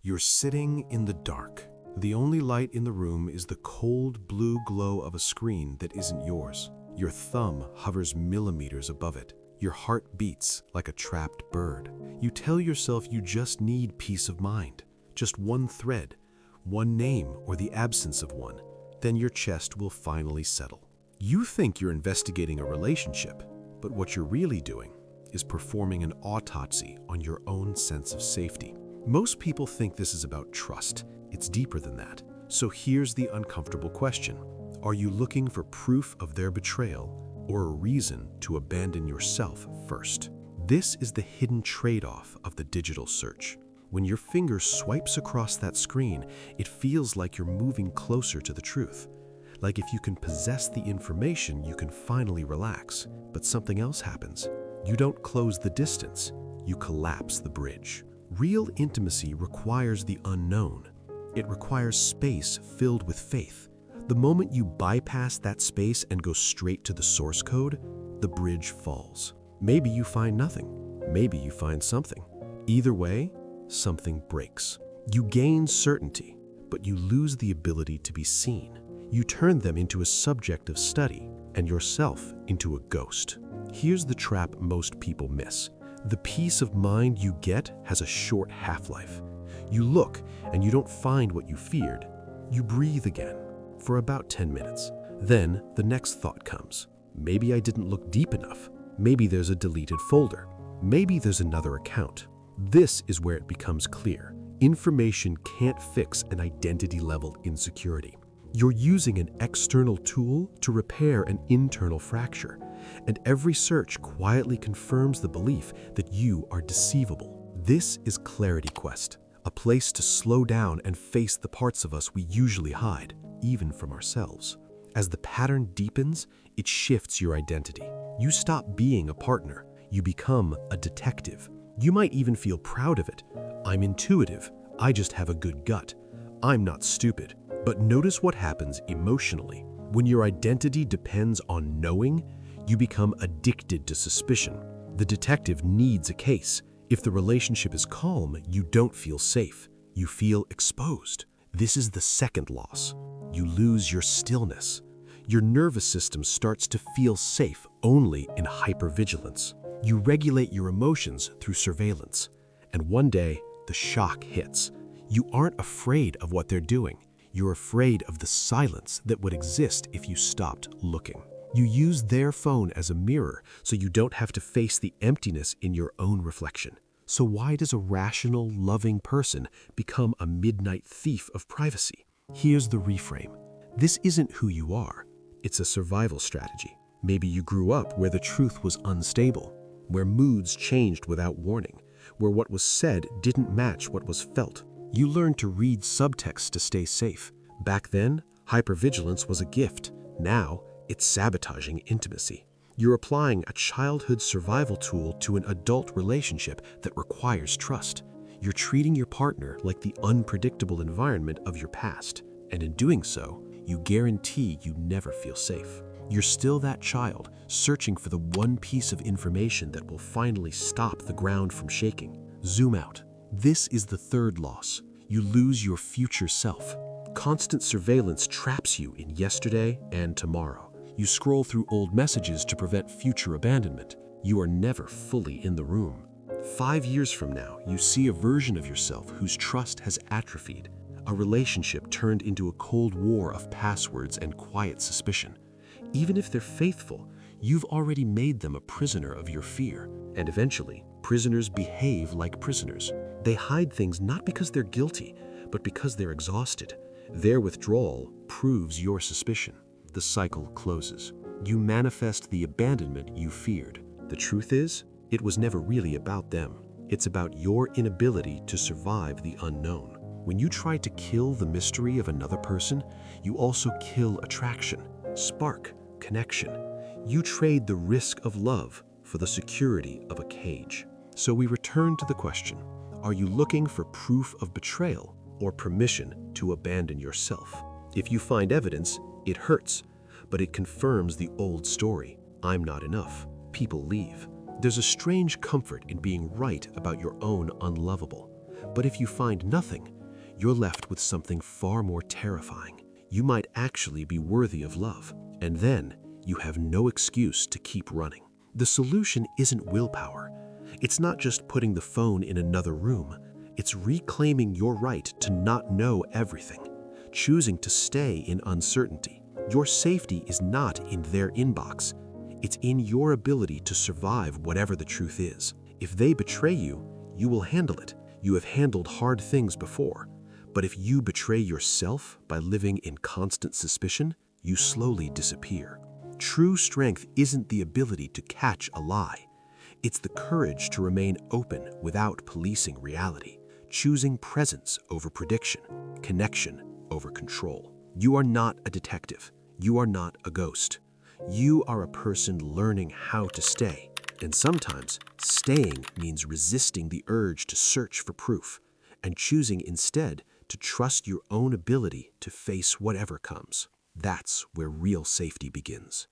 You're sitting in the dark. The only light in the room is the cold blue glow of a screen that isn't yours. Your thumb hovers millimeters above it. Your heart beats like a trapped bird. You tell yourself you just need peace of mind. Just one thread, one name or the absence of one. Then your chest will finally settle. You think you're investigating a relationship, but what you're really doing is performing an autopsy on your own sense of safety. Most people think this is about trust. It's deeper than that. So here's the uncomfortable question. Are you looking for proof of their betrayal or a reason to abandon yourself first? This is the hidden trade-off of the digital search. When your finger swipes across that screen, it feels like you're moving closer to the truth. Like if you can possess the information, you can finally relax. But something else happens. You don't close the distance, you collapse the bridge. Real intimacy requires the unknown. It requires space filled with faith. The moment you bypass that space and go straight to the source code, the bridge falls. Maybe you find nothing. Maybe you find something. Either way, something breaks. You gain certainty, but you lose the ability to be seen. You turn them into a subject of study and yourself into a ghost. Here's the trap most people miss. The peace of mind you get has a short half-life. You look and you don't find what you feared. You breathe again for about 10 minutes. Then the next thought comes. Maybe I didn't look deep enough. Maybe there's a deleted folder. Maybe there's another account. This is where it becomes clear. Information can't fix an identity-level insecurity. You're using an external tool to repair an internal fracture, and every search quietly confirms the belief that you are deceivable. This is Clarity Quest, a place to slow down and face the parts of us we usually hide, even from ourselves. As the pattern deepens, it shifts your identity. You stop being a partner. You become a detective. You might even feel proud of it. I'm intuitive. I just have a good gut. I'm not stupid. But notice what happens emotionally. When your identity depends on knowing, you become addicted to suspicion. The detective needs a case. If the relationship is calm, you don't feel safe. You feel exposed. This is the second loss. You lose your stillness. Your nervous system starts to feel safe only in hypervigilance. You regulate your emotions through surveillance. And one day, the shock hits. You aren't afraid of what they're doing. You're afraid of the silence that would exist if you stopped looking. You use their phone as a mirror so you don't have to face the emptiness in your own reflection. So why does a rational, loving person become a midnight thief of privacy? Here's the reframe. This isn't who you are. It's a survival strategy. Maybe you grew up where the truth was unstable, where moods changed without warning, where what was said didn't match what was felt. You learned to read subtext to stay safe. Back then, hypervigilance was a gift. Now, it's sabotaging intimacy. You're applying a childhood survival tool to an adult relationship that requires trust. You're treating your partner like the unpredictable environment of your past. And in doing so, you guarantee you never feel safe. You're still that child, searching for the one piece of information that will finally stop the ground from shaking. Zoom out. This is the third loss. You lose your future self. Constant surveillance traps you in yesterday and tomorrow. You scroll through old messages to prevent future abandonment. You are never fully in the room. 5 years from now, you see a version of yourself whose trust has atrophied. A relationship turned into a cold war of passwords and quiet suspicion. Even if they're faithful, you've already made them a prisoner of your fear. And eventually, prisoners behave like prisoners. They hide things not because they're guilty, but because they're exhausted. Their withdrawal proves your suspicion. The cycle closes. You manifest the abandonment you feared. The truth is, it was never really about them. It's about your inability to survive the unknown. When you try to kill the mystery of another person, you also kill attraction, spark, connection. You trade the risk of love for the security of a cage. So we return to the question, are you looking for proof of betrayal or permission to abandon yourself? If you find evidence, it hurts, but it confirms the old story. I'm not enough. People leave. There's a strange comfort in being right about your own unlovable. But if you find nothing, you're left with something far more terrifying. You might actually be worthy of love, and then you have no excuse to keep running. The solution isn't willpower. It's not just putting the phone in another room. It's reclaiming your right to not know everything, choosing to stay in uncertainty. Your safety is not in their inbox. It's in your ability to survive whatever the truth is. If they betray you, you will handle it. You have handled hard things before. But if you betray yourself by living in constant suspicion, you slowly disappear. True strength isn't the ability to catch a lie. It's the courage to remain open without policing reality, choosing presence over prediction, connection over control. You are not a detective. You are not a ghost. You are a person learning how to stay. And sometimes, staying means resisting the urge to search for proof and choosing instead to trust your own ability to face whatever comes. That's where real safety begins.